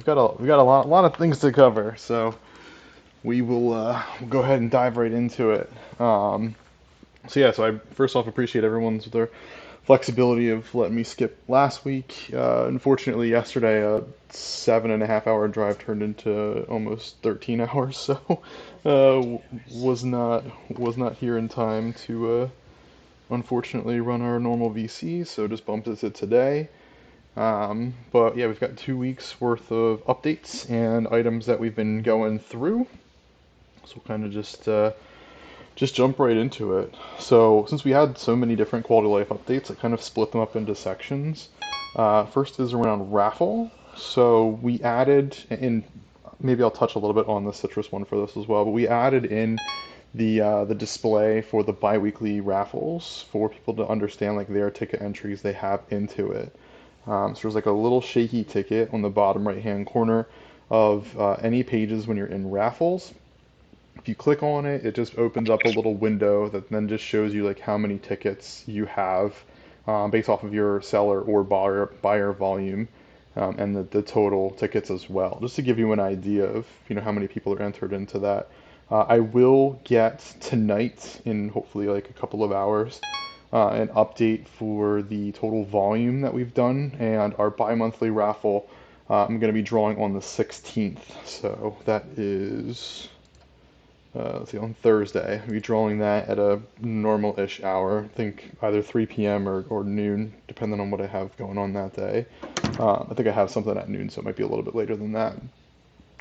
we've got a lot of things to cover, so we will we'll go ahead and dive right into it. So I first off appreciate everyone's their flexibility of letting me skip last week. Unfortunately, yesterday a 7.5 hour drive turned into almost 13 hours, so uh, was not was not here in time to unfortunately run our normal VC, so just bumped it to today. But yeah, we've got 2 weeks worth of updates and items that we've been going through. So we'll kind of just jump right into it. So since we had so many different quality of life updates, I kind of split them up into sections. First is around raffle. So we added in, maybe I'll touch a little bit on the citrus one for this as well, but we added in the display for the biweekly raffles for people to understand like their ticket entries they have into it. So there's like a little shaky ticket on the bottom right hand corner of any pages when you're in raffles. If you click on it, it just opens up a little window that then just shows you like how many tickets you have based off of your seller or buyer volume, and the total tickets as well, just to give you an idea of how many people are entered into that. I will get tonight, in hopefully like a couple of hours, an update for the total volume that we've done and our bi-monthly raffle. I'm going to be drawing on the 16th, so that is let's see, on Thursday. I'll be drawing that at a normal-ish hour. I think either 3 p.m. or noon, depending on what I have going on that day. I think I have something at noon, so it might be a little bit later than that.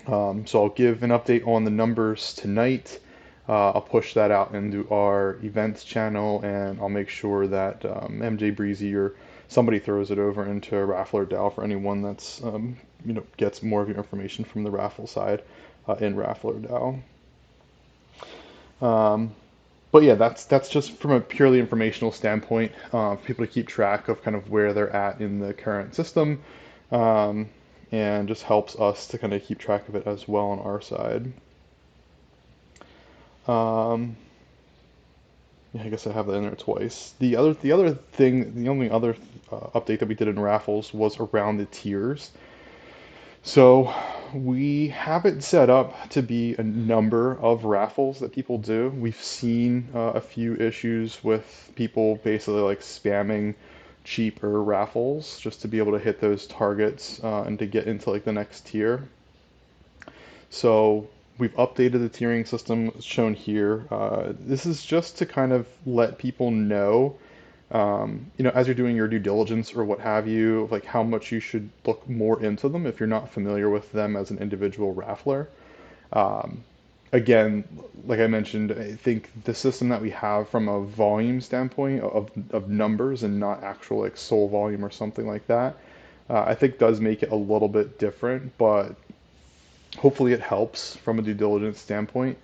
So I'll give an update on the numbers tonight. I'll push that out into our events channel, and I'll make sure that MJ Breezy or somebody throws it over into Raffler DAO for anyone that's gets more of your information from the raffle side in Raffler DAO. Um, but yeah, that's just from a purely informational standpoint, for people to keep track of kind of where they're at in the current system, um, and just helps us to kind of keep track of it as well on our side. Um, yeah, I guess I have that in there twice. The only other update that we did in raffles was around the tiers. So we have it set up to be a number of raffles that people do. We've seen a few issues with people basically like spamming cheaper raffles just to be able to hit those targets and to get into like the next tier. So we've updated the tiering system shown here. This is just to kind of let people know, as you're doing your due diligence or what have you, like how much you should look more into them if you're not familiar with them as an individual raffler. Um, Again, like I mentioned, I think the system that we have from a volume standpoint of numbers and not actual like soul volume or something like that, I think does make it a little bit different, but hopefully it helps from a due diligence standpoint.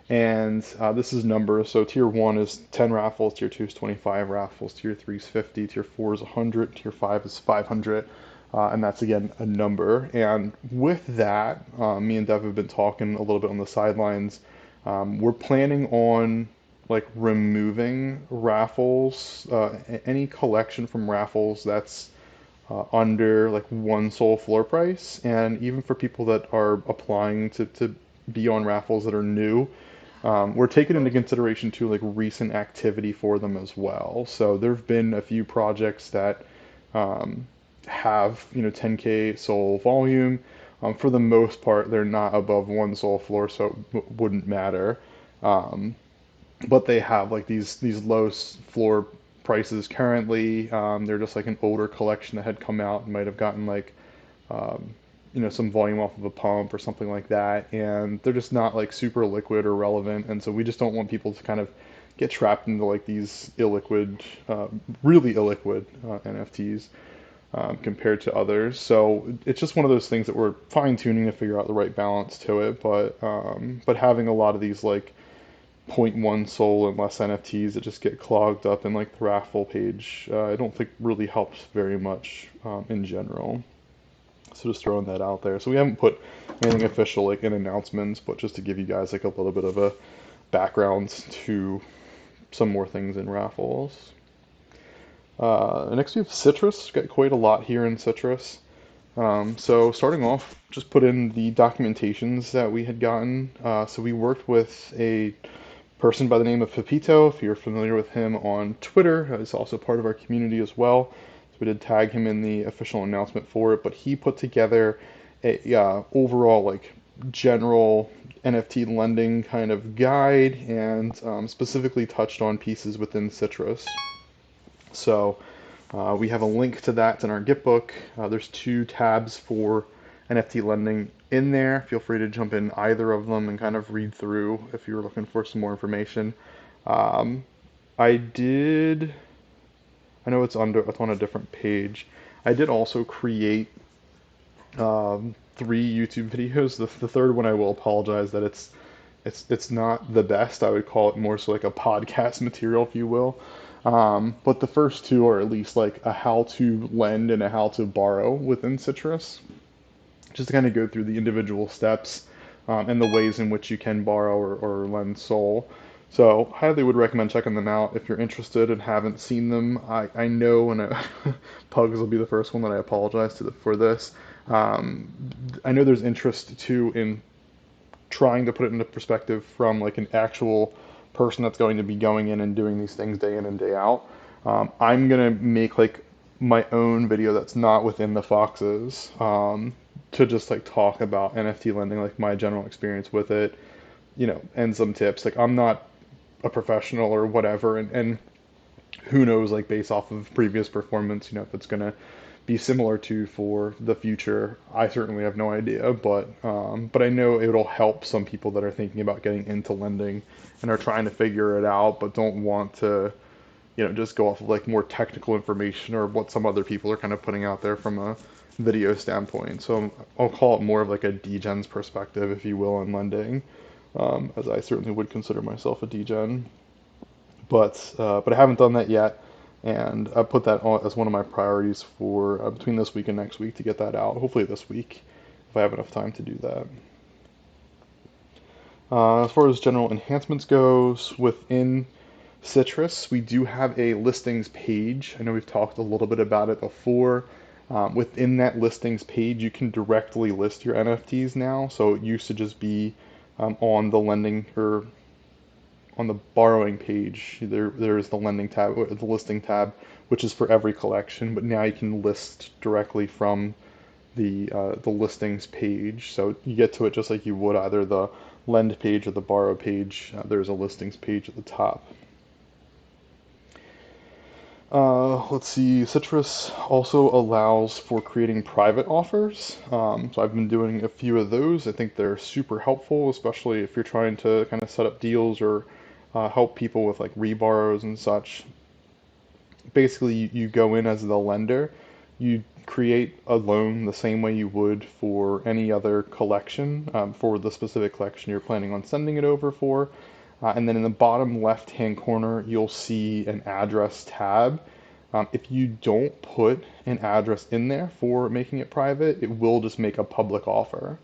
And this is numbers. So tier 1 is 10 raffles, tier 2 is 25 raffles, tier 3 is 50, tier 4 is 100, tier 5 is 500. And that's again a number. And with that, me and Dev have been talking a little bit on the sidelines. We're planning on like removing raffles, any collection from raffles that's under like one soul floor price, and even for people that are applying to be on raffles that are new, we're taking into consideration too like recent activity for them as well. So there have been a few projects that um, have 10K soul volume. For the most part, they're not above one soul floor, so it wouldn't matter. Um, but they have like these low floor prices currently. They're just like an older collection that had come out and might have gotten like um, some volume off of a pump or something like that, and they're just not like super liquid or relevant. And so we just don't want people to kind of get trapped into like these illiquid, really illiquid NFTs. Compared to others, so it's just one of those things that we're fine tuning to figure out the right balance to it. But having a lot of these like point 0.1 soul and less NFTs that just get clogged up in like the raffle page, I don't think really helps very much in general. So just throwing that out there. So we haven't put anything official like in announcements, but just to give you guys like a little bit of a background to some more things in raffles. Next we have citrus. Got quite a lot here in citrus. So starting off, just put in the documentations that we had gotten. So we worked with a person by the name of Pepito, if you're familiar with him on Twitter. He's also part of our community as well. So we did tag him in the official announcement for it, but he put together a overall like general NFT lending kind of guide and specifically touched on pieces within Citrus. So we have a link to that in our Gitbook. There's two tabs for NFT lending in there. Feel free to jump in either of them and kind of read through if you're looking for some more information. Um, I did, I know it's on a different page. I did also create three YouTube videos. The third one I will apologize that it's not the best. I would call it more so like a podcast material, if you will. But the first two are at least like a how to lend and a how to borrow within Citrus, just to kind of go through the individual steps and the ways in which you can borrow or lend Sol. So highly would recommend checking them out if you're interested and haven't seen them. I know, and Pugs will be the first one that I apologize for this. Um, I know there's interest too in trying to put it into perspective from like an actual person that's going to be going in and doing these things day in and day out. I'm gonna make like my own video that's not within the Foxes to just like talk about NFT lending, like my general experience with it, and some tips. Like I'm not a professional or whatever, and who knows, like based off of previous performance, if it's gonna be similar to for the future. I certainly have no idea, but I know it'll help some people that are thinking about getting into lending and are trying to figure it out, but don't want to, just go off of like more technical information or what some other people are kind of putting out there from a video standpoint. So I'll call it more of like a degen's perspective, if you will, on lending, as I certainly would consider myself a degen. But I haven't done that yet, and I put that on as one of my priorities for between this week and next week to get that out. Hopefully this week, if I have enough time to do that. As far as general enhancements goes, within Citrus, we do have a listings page. I know we've talked a little bit about it before. Within that listings page, you can directly list your NFTs now. So it used to just be on the lending or on the borrowing page, there's the lending tab, or the listing tab, which is for every collection. But now you can list directly from the listings page. So you get to it just like you would either the lend page or the borrow page. There's a listings page at the top. Let's see, Citrus also allows for creating private offers. So I've been doing a few of those. I think they're super helpful, especially if you're trying to kind of set up deals or help people with like reborrows and such. Basically, you go in as the lender, you create a loan the same way you would for any other collection, for the specific collection you're planning on sending it over for. And then in the bottom left-hand corner, you'll see an address tab. If you don't put an address in there for making it private, it will just make a public offer.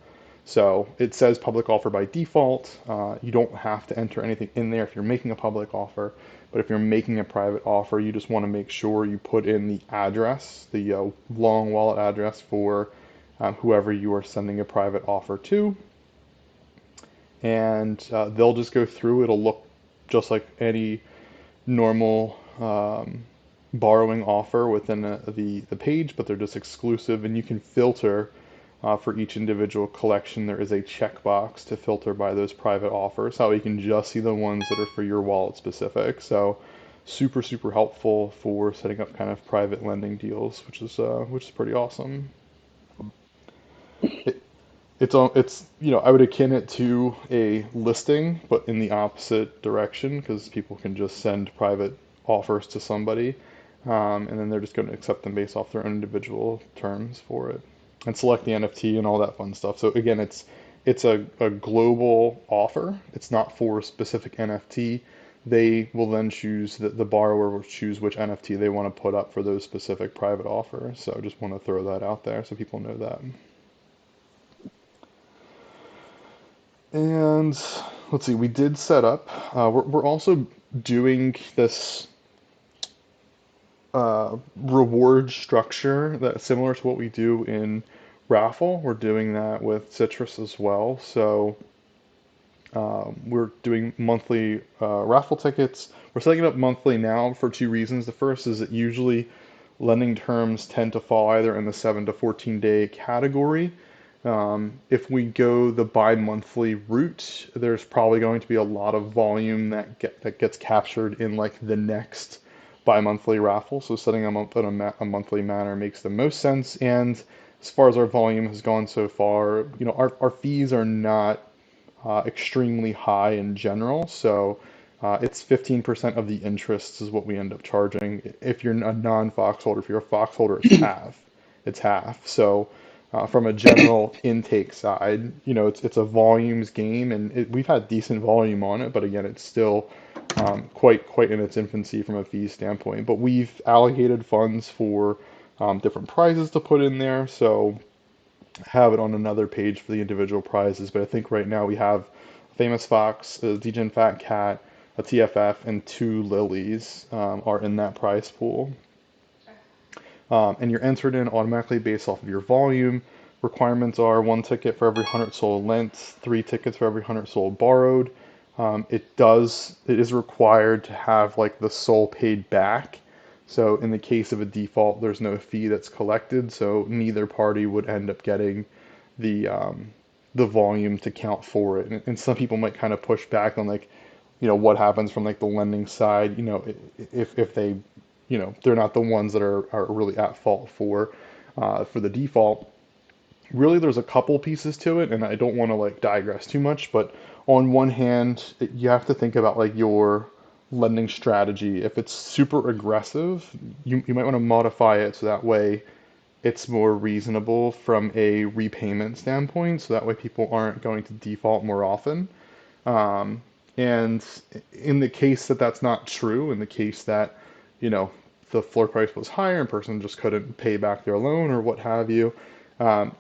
So it says public offer by default. You don't have to enter anything in there if you're making a public offer. But if you're making a private offer, you just want to make sure you put in the address, the long wallet address for whoever you are sending a private offer to. And they'll just go through. It'll look just like any normal borrowing offer within the page, but they're just exclusive, and you can filter for each individual collection. There is a checkbox to filter by those private offers, how you can just see the ones that are for your wallet specific. So super, super helpful for setting up kind of private lending deals, which is pretty awesome. It, it's I would akin it to a listing, but in the opposite direction because people can just send private offers to somebody, and then they're just going to accept them based off their own individual terms for it, and select the NFT and all that fun stuff. So again, it's a global offer. It's not for a specific NFT. They will then choose the borrower will choose which NFT they want to put up for those specific private offers. So I just want to throw that out there so people know that. And let's see, we did set up. We're also doing this reward structure that's similar to what we do in raffle. We're doing that with Citrus as well. So we're doing monthly raffle tickets. We're setting it up monthly now for two reasons. The first is that usually lending terms tend to fall either in the 7 to 14 day category. If we go the bi-monthly route, there's probably going to be a lot of volume that gets captured in like the next bi-monthly raffle. So setting them up in a monthly manner makes the most sense. And as far as our volume has gone so far, our fees are not extremely high in general. So it's 15% of the interest is what we end up charging. If you're a non-Fox holder, if you're a Fox holder, it's half. It's half. So from a general intake side, it's a volumes game, and we've had decent volume on it, but again, it's still quite in its infancy from a fee standpoint. But we've allocated funds for different prizes to put in there, so have it on another page for the individual prizes, but I think right now we have a Famous Fox, a Degen Fat Cat, a TFF, and two Lilies are in that prize pool. And you're entered in automatically based off of your volume. Requirements are one ticket for every 100 sold lent, three tickets for every 100 sold borrowed. It is required to have like the soul paid back. So in the case of a default, there's no fee that's collected, so neither party would end up getting the um, the volume to count for it. And some people might kind of push back on like, what happens from like the lending side, if they, they're not the ones that are really at fault for the default. Really, there's a couple pieces to it, and I don't want to like digress too much, but on one hand, you have to think about like your lending strategy. If it's super aggressive, you might want to modify it so that way it's more reasonable from a repayment standpoint, so that way people aren't going to default more often. Um, and in the case that that's not true, in the case that, you know, the floor price was higher and person just couldn't pay back their loan or what have you,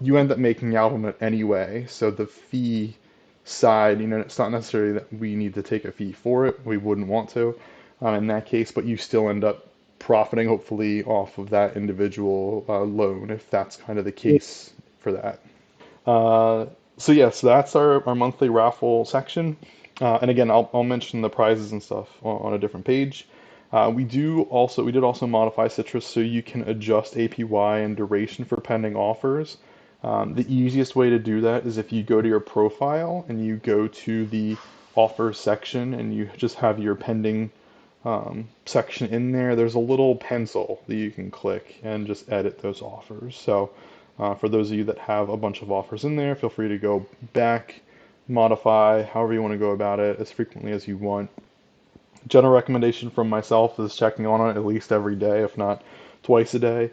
you end up making out on it anyway. So the fee side, it's not necessarily that we need to take a fee for it. We wouldn't want to in that case, but you still end up profiting hopefully off of that individual loan if that's kind of the case for that. Uh, so yeah, so that's our monthly raffle section. And again, I'll mention the prizes and stuff on a different page. We did also modify Citrus so you can adjust APY and duration for pending offers. The easiest way to do that is if you go to your profile and you go to the offers section and you just have your pending section in there, there's a little pencil that you can click and just edit those offers. So for those of you that have a bunch of offers in there, feel free to go back, modify, however you want to go about it, as frequently as you want. General recommendation from myself is checking on it at least every day, if not twice a day,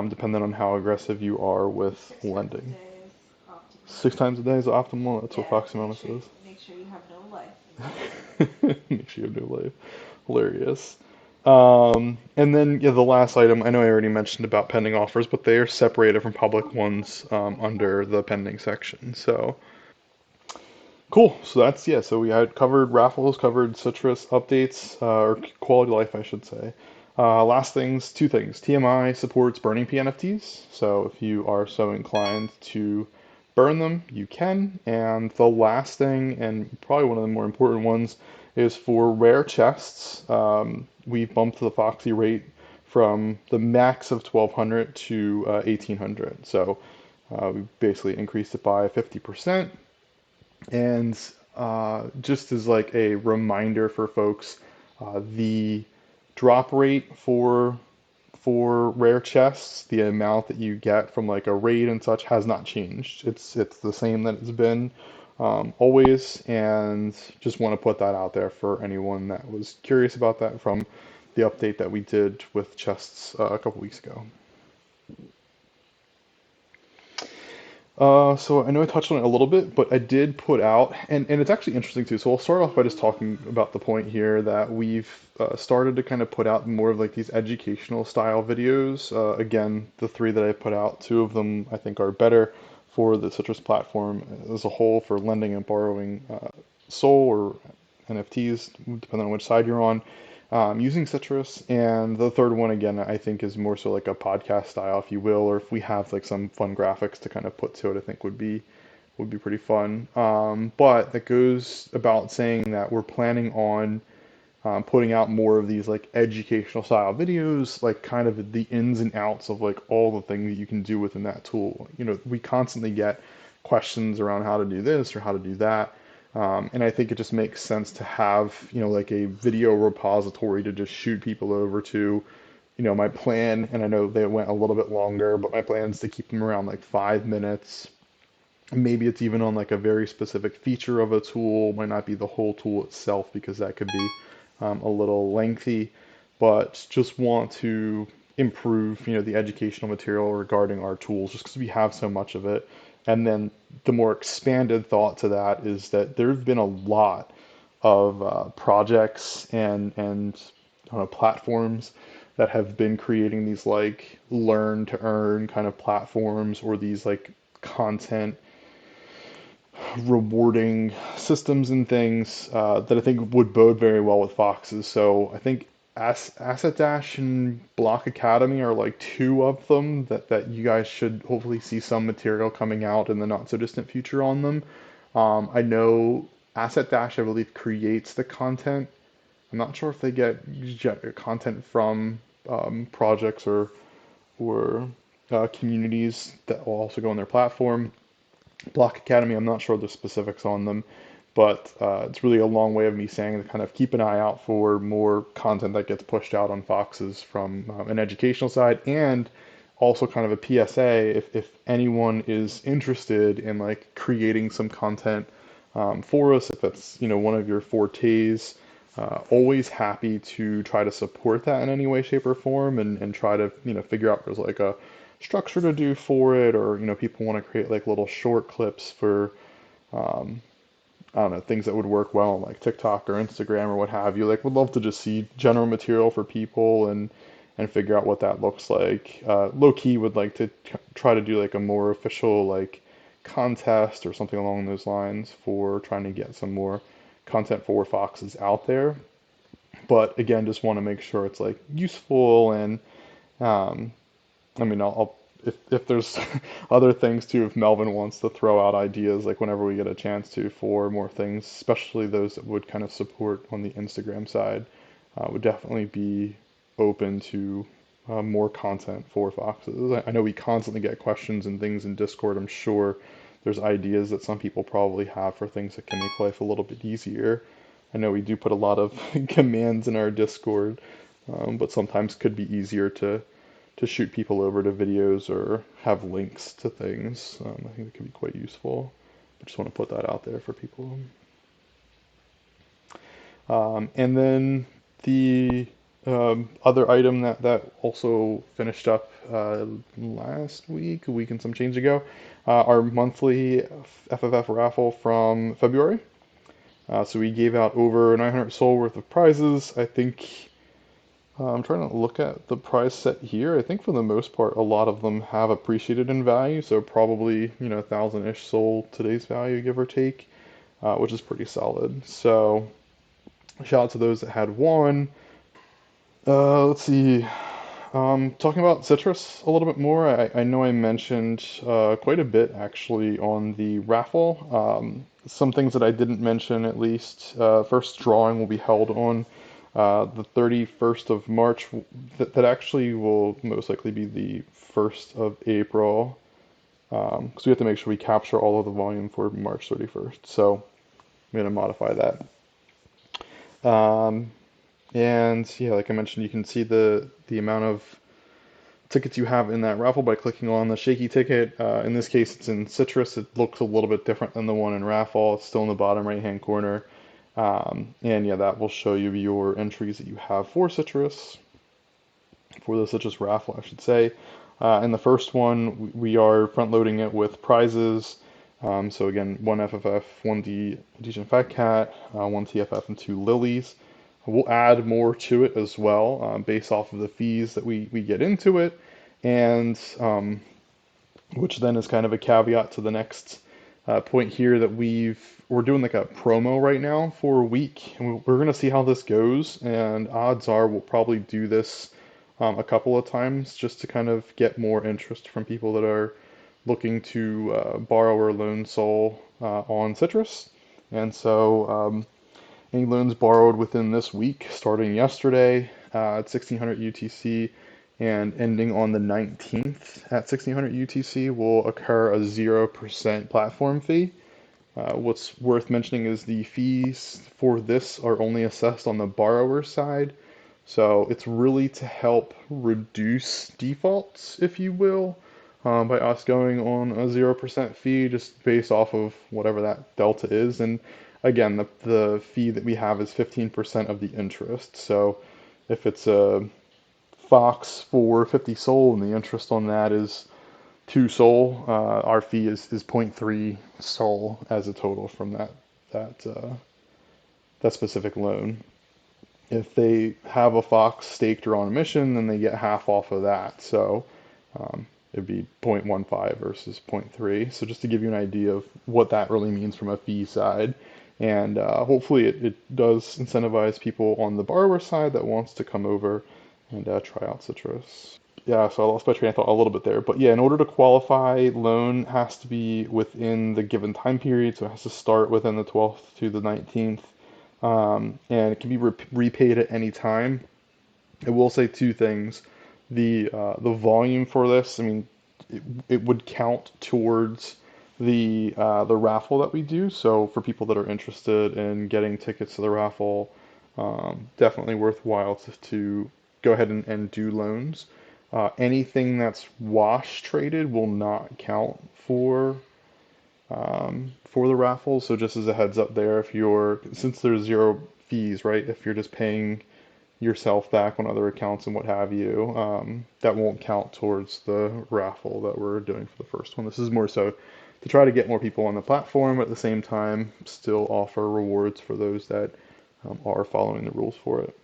depending on how aggressive you are with Six times a lending. day is optimal. 6 times a day is optimal. That's what Yeah, Foxy Mama says. make sure you have no life. Make sure you have no life. Hilarious. And then yeah, the last item, I know I already mentioned about pending offers, but they are separated from public ones under the pending section. So cool. So that's yeah. So we had covered raffles, covered citrus updates, or quality of life, I should say. Last things, two things. TMI supports burning PNFTs. So if you are so inclined to burn them, you can. And the last thing, and probably one of the more important ones, is for rare chests. We bumped the Foxy rate from the max of 1200 to 1800. So we basically increased it by 50%. And just as like a reminder for folks, the drop rate for rare chests, the amount that you get from like a raid and such has not changed. It's the same that it's been always, and just want to put that out there for anyone that was curious about that from the update that we did with chests a couple weeks ago. So I know I touched on it a little bit, but I did put out, and it's actually interesting too. So I'll start off by just talking about the point here that we've started to kind of put out more of like these educational style videos. Again, the three that I put out, two of them I think are better for the Citrus platform as a whole for lending and borrowing Sol or NFTs, depending on which side you're on. using Citrus. And the third one, again, I think is more so like a podcast style, if you will, or if we have like some fun graphics to kind of put to it, I think would be pretty fun. But that goes about saying that we're planning on putting out more of these like educational style videos, like kind of the ins and outs of like all the things that you can do within that tool. We constantly get questions around how to do this or how to do that. And I think it just makes sense to have, like a video repository to just shoot people over to. My plan, and I know they went a little bit longer, but my plan is to keep them around like 5 minutes. Maybe it's even on like a very specific feature of a tool, might not be the whole tool itself because that could be a little lengthy, but just want to improve, the educational material regarding our tools just because we have so much of it. And then the more expanded thought to that is that there's been a lot of projects and I don't know, platforms that have been creating these like learn to earn kind of platforms or these like content rewarding systems and things that I think would bode very well with Foxes. So I think Asset Dash and Block Academy are like two of them that you guys should hopefully see some material coming out in the not so distant future on them. I know Asset Dash, I believe, creates the content. I'm not sure if they get content from projects or communities that will also go on their platform. Block Academy, I'm not sure the specifics on them, but it's really a long way of me saying to kind of keep an eye out for more content that gets pushed out on Foxes from an educational side, and also kind of a PSA if anyone is interested in like creating some content for us, if that's one of your fortes. Always happy to try to support that in any way, shape, or form, and try to figure out if there's like a structure to do for it, or people want to create like little short clips for I don't know, things that would work well on like TikTok or Instagram or what have you. Like, would love to just see general material for people and figure out what that looks like. Low key would like to try to do like a more official like contest or something along those lines for trying to get some more content for Foxes out there. But again, just want to make sure it's like useful and um, I mean, I'll if there's other things too, if Melvin wants to throw out ideas, like whenever we get a chance to, for more things, especially those that would kind of support on the Instagram side, would definitely be open to more content for Foxes. I know we constantly get questions and things in Discord. I'm sure there's ideas that some people probably have for things that can make life a little bit easier. I know we do put a lot of commands in our Discord, but sometimes could be easier to shoot people over to videos or have links to things. I think it could be quite useful. I just want to put that out there for people. And then the other item that also finished up last week, a week and some change ago, our monthly FFF raffle from February. So we gave out over 900 soul worth of prizes. I think I'm trying to look at the prize set here. I think for the most part, a lot of them have appreciated in value, so probably, 1,000-ish sold today's value, give or take, which is pretty solid. So shout out to those that had won. Let's see. Talking about Citrus a little bit more, I know I mentioned quite a bit actually on the raffle. Some things that I didn't mention, at least. First drawing will be held on the 31st of March. That actually will most likely be the 1st of April, because we have to make sure we capture all of the volume for March 31st. So I'm going to modify that. Um, and yeah, like I mentioned, you can see the amount of tickets you have in that raffle by clicking on the shaky ticket. In this case, it's in Citrus. It looks a little bit different than the one in raffle. It's still in the bottom right-hand corner. And yeah, that will show you your entries that you have for Citrus, for the Citrus raffle, I should say. In the first one, we are front-loading it with prizes. So again, one FFF, one Degen Fat Cat, one TFF, and two Lilies. We'll add more to it as well, based off of the fees that we get into it, and which then is kind of a caveat to the next Point here that we're doing like a promo right now for a week, and we're gonna see how this goes. And odds are we'll probably do this a couple of times just to kind of get more interest from people that are looking to borrow or loan Sol on Citrus. And so any loans borrowed within this week, starting yesterday at 1600 UTC and ending on the 19th at 1600 UTC, will occur a 0% platform fee. What's worth mentioning is the fees for this are only assessed on the borrower side. So it's really to help reduce defaults, if you will, by us going on a 0% fee just based off of whatever that delta is. And again, the fee that we have is 15% of the interest. So if it's a Fox for 50 Sol and the interest on that is 2 Sol, our fee is zero point 0.3 Sol as a total from that that specific loan. If they have a Fox staked or on a mission, then they get half off of that. So it'd be 0.15 versus zero point 0.3. So just to give you an idea of what that really means from a fee side. And hopefully it does incentivize people on the borrower side that wants to come over and try out Citrus. Yeah, so I lost my train of thought a little bit there. But yeah, in order to qualify, loan has to be within the given time period. So it has to start within the 12th to the 19th. And it can be repaid at any time. I will say two things. The volume for this, I mean, it would count towards the raffle that we do. So for people that are interested in getting tickets to the raffle, definitely worthwhile to go ahead and do loans. Anything that's wash traded will not count for the raffle. So just as a heads up there, if you're since there's zero fees, right? If you're just paying yourself back on other accounts and what have you, that won't count towards the raffle that we're doing for the first one. This is more so to try to get more people on the platform, but at the same time still offer rewards for those that are following the rules for it.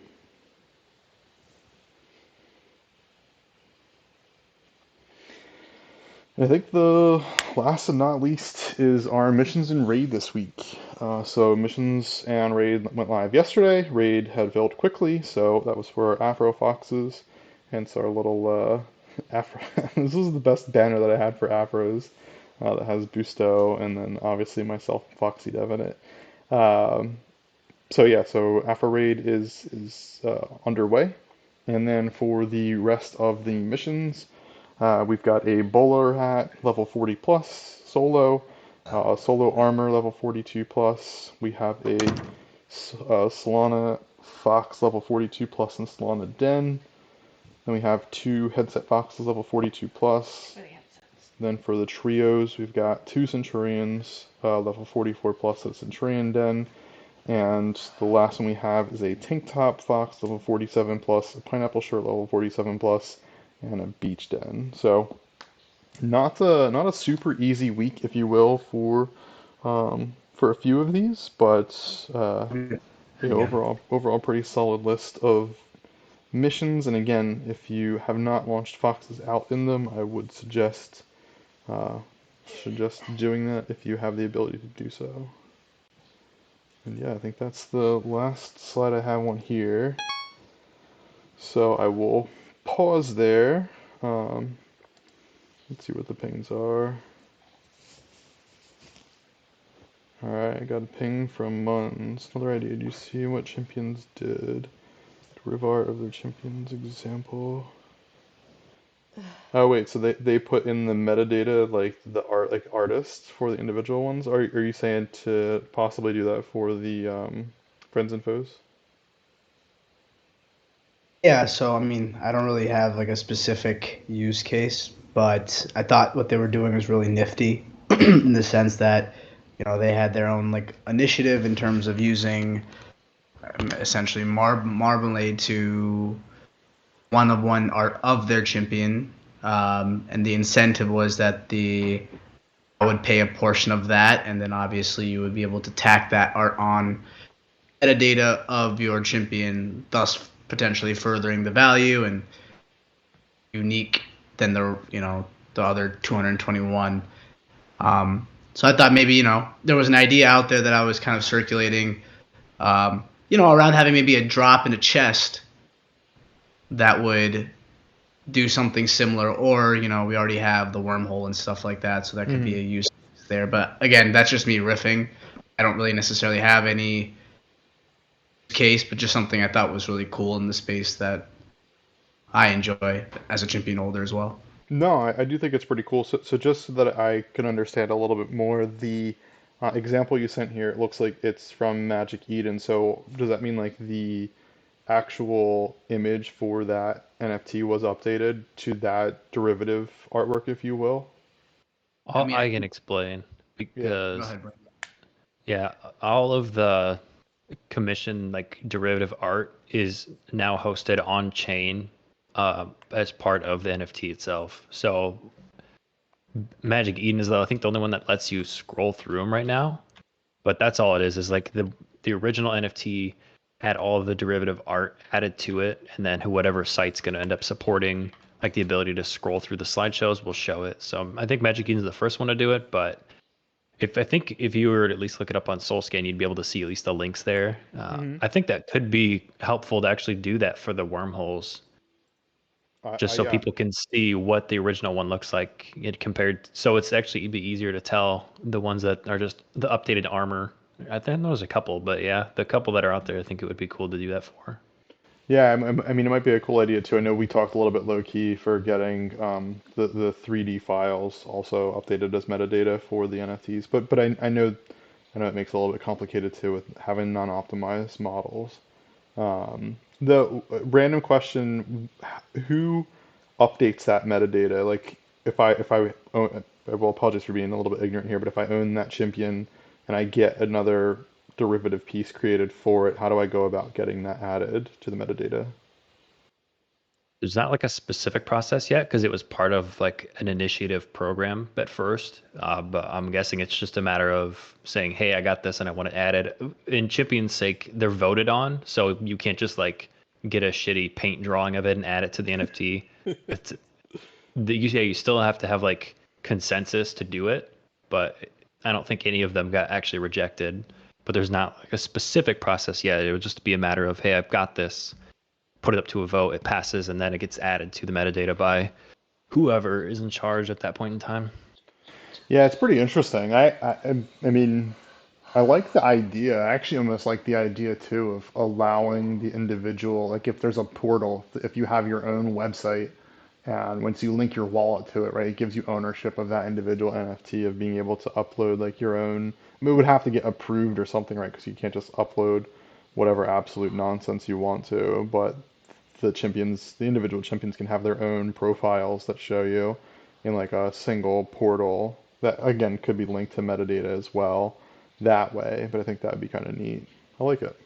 I think the last and not least is our missions and raid this week. So missions and raid went live yesterday. Raid had filled quickly, so that was for our Afro Foxes. Hence our little Afro. This was the best banner that I had for Afros. That has Busto and then obviously myself and FoxyDAO in it. Um, so yeah, so Afro raid is underway, and then for the rest of the missions. We've got a bowler hat, level 40 plus, solo, solo armor, level 42 plus. We have a Solana Fox, level 42 plus, and Solana Den. Then we have two headset Foxes, level 42 plus. Then for the trios, we've got two Centurions, level 44 plus at Centurion Den. And the last one we have is a tank top Fox, level 47 plus, a pineapple shirt, level 47 plus, and a beach den. So not a super easy week, if you will, for a few of these, but Yeah. overall pretty solid list of missions. And again, if you have not launched Foxes out in them, I would uh, suggest doing that if you have the ability to do so. And yeah, I think that's the last slide I have on here. So I will pause there. Um, let's see what the pings are. Alright, I got a ping from Muns. Another idea. Do you see what champions did? Rivar of their champions example. Oh wait, so they put in the metadata like the artists for the individual ones. Are you saying to possibly do that for the friends and foes? Yeah, so I mean, I don't really have like a specific use case, but I thought what they were doing was really nifty in the sense that, they had their own like initiative in terms of using essentially Marmalade to one of one art of their champion, and the incentive was that the I would pay a portion of that, and then obviously you would be able to tack that art on metadata of your champion, thus potentially furthering the value and unique than the other 221. So I thought maybe, there was an idea out there that I was kind of circulating, around having maybe a drop in a chest that would do something similar, or, we already have the wormhole and stuff like that, so that could be Mhm. a use there. But again, that's just me riffing. I don't really necessarily have any case, but just something I thought was really cool in the space that I enjoy as a champion holder as well. No, I do think it's pretty cool. So just so that I can understand a little bit more, the example you sent here, it looks like it's from Magic Eden. So does that mean like the actual image for that NFT was updated to that derivative artwork, if you will? I mean, Yeah. I I can think, explain Yeah. go because ahead, bro. yeah, all of the commission like derivative art is now hosted on chain as part of the NFT itself. So Magic Eden is I think the only one that lets you scroll through them right now. But that's all it is like the original NFT had all of the derivative art added to it, and then whatever site's going to end up supporting like the ability to scroll through the slideshows will show it. So I think Magic Eden is the first one to do it, but if you were to at least look it up on SoulScan, you'd be able to see at least the links there. Hmm. I think that could be helpful to actually do that for the wormholes, just so Yeah. people can see what the original one looks like it compared. So it's actually be easier to tell the ones that are just the updated armor. I think there's a couple, but yeah, the couple that are out there, I think it would be cool to do that for. Yeah, I mean, it might be a cool idea too. I know we talked a little bit low key for getting the 3D files also updated as metadata for the NFTs, but I know it makes it a little bit complicated too with having non-optimized models. The random question, who updates that metadata? Like if I own, well, apologies for being a little bit ignorant here, but if I own that champion and I get another derivative piece created for it, how do I go about getting that added to the metadata? There's not like a specific process yet because it was part of like an initiative program at first. But I'm guessing it's just a matter of saying, "Hey, I got this and I want to add it." In Chippion's sake, they're voted on, so you can't just like get a shitty paint drawing of it and add it to the NFT. It's you still have to have like consensus to do it, but I don't think any of them got actually rejected. But there's not like a specific process yet. It would just be a matter of, "Hey, I've got this." Put it up to a vote, it passes, and then it gets added to the metadata by whoever is in charge at that point in time. Yeah, it's pretty interesting. I mean, I like the idea. I actually almost like the idea too of allowing the individual, like if there's a portal, if you have your own website, and once you link your wallet to it, right, it gives you ownership of that individual NFT of being able to upload like your own. I mean, it would have to get approved or something, right? Because you can't just upload whatever absolute nonsense you want to. But the individual champions can have their own profiles that show you in like a single portal that again could be linked to metadata as well that way, but I think that'd be kind of neat. I like it.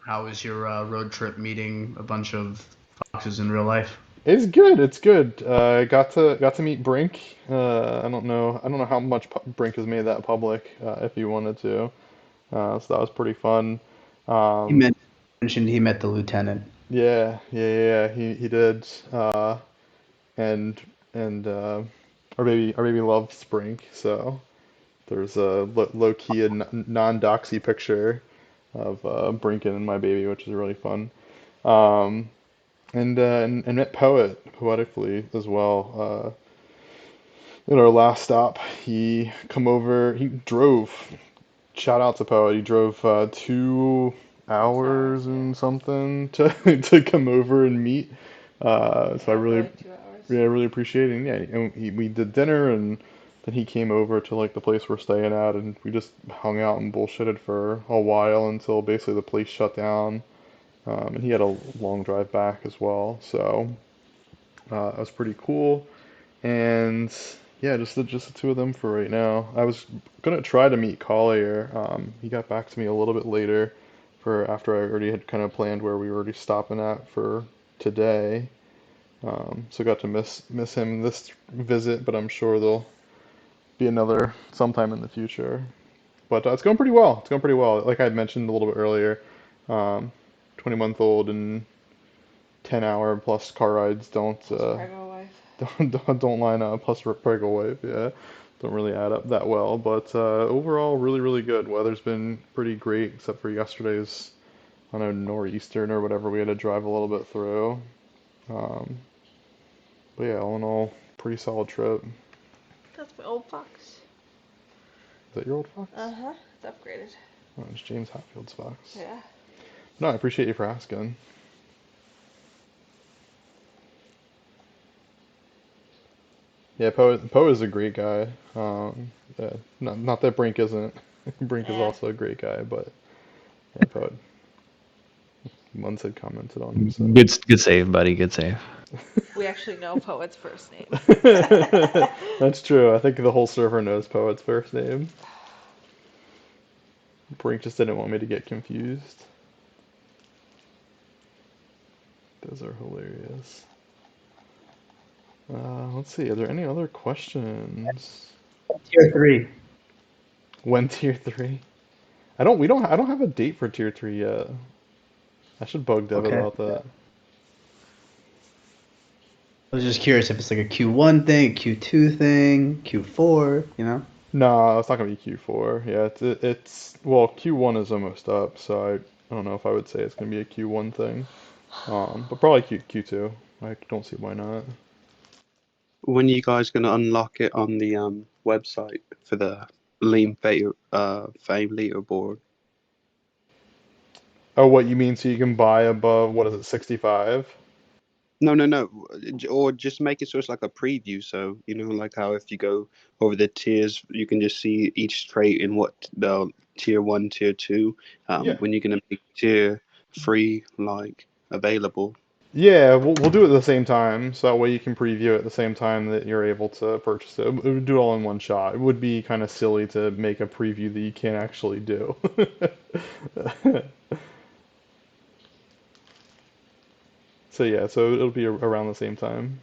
How was your road trip meeting a bunch of foxes in real life? It's good. It's good. Got to meet Brink. I don't know how much Brink has made that public. If he wanted to, so that was pretty fun. He Um, mentioned he met the lieutenant. yeah. He did. And and our baby loves Brink. So there's a low key and non-doxy picture of Brinkin and my baby, which is really fun. Um, and met poetically as well. In our last stop, he come over. He drove. Shout out to Poet. He drove 2 hours 2 hours, yeah. and something to to come over and meet. So I Felt really, like 2 hours. yeah, I really appreciate it. And yeah, and we did dinner, and then he came over to like the place we're staying at, and we just hung out and bullshitted for a while until basically the place shut down. And he had a long drive back as well, so that was pretty cool. And yeah, just the two of them for right now. I was gonna try to meet Collier. He got back to me a little bit later, for after I already had kind of planned where we were already stopping at for today. So got to miss him this visit, but I'm sure there'll be another sometime in the future. But it's going pretty well. It's going pretty well. Like I had mentioned a little bit earlier, 20-month-old and 10-hour plus car rides Plus Prego life. don't line up. Plus Prego Wave, yeah. don't really add up that well. But overall, really, really good. Weather's been pretty great, except for yesterday's, I don't know, nor'eastern or whatever we had to drive a little bit through. Um, but yeah, all in all, pretty solid trip. That's my old Fox. Is that your old Fox? Uh-huh. It's upgraded. Oh, it's James Hatfield's Fox. Yeah. No, I appreciate you for asking. Yeah, Poe is a great guy. Yeah, not that Brink isn't. Brink is Eh. also a great guy, but yeah, Poe. Muns had commented on him, so. Good save, buddy. Good save. We actually know Poet's first name. That's true. I think the whole server knows Poet's first name. Brink just didn't want me to get confused. Those are hilarious. Let's see. Are there any other questions? Tier 3. When tier 3? I don't have a date for tier 3 yet. I should bug Dev Okay. about that. I was just curious if it's like a Q1 thing, a Q2 thing, Q4, you know? No, it's not gonna be Q4. Yeah, it's well, Q1 is almost up, so I don't know if I would say it's gonna be a Q1 thing. But probably Q2. I don't see why not. When are you guys going to unlock it on the website for the fame leaderboard? Oh, what you mean? So you can buy above, what is it, 65? No. Or just make it so it's like a preview. So, like how if you go over the tiers, you can just see each trait in what the tier 1, tier 2, Yeah. when you're going to make tier 3 like available. Yeah, we'll do it at the same time, so that way you can preview it at the same time that you're able to purchase it. We would do it all in one shot. It would be kind of silly to make a preview that you can't actually do. So yeah, so it'll be around the same time.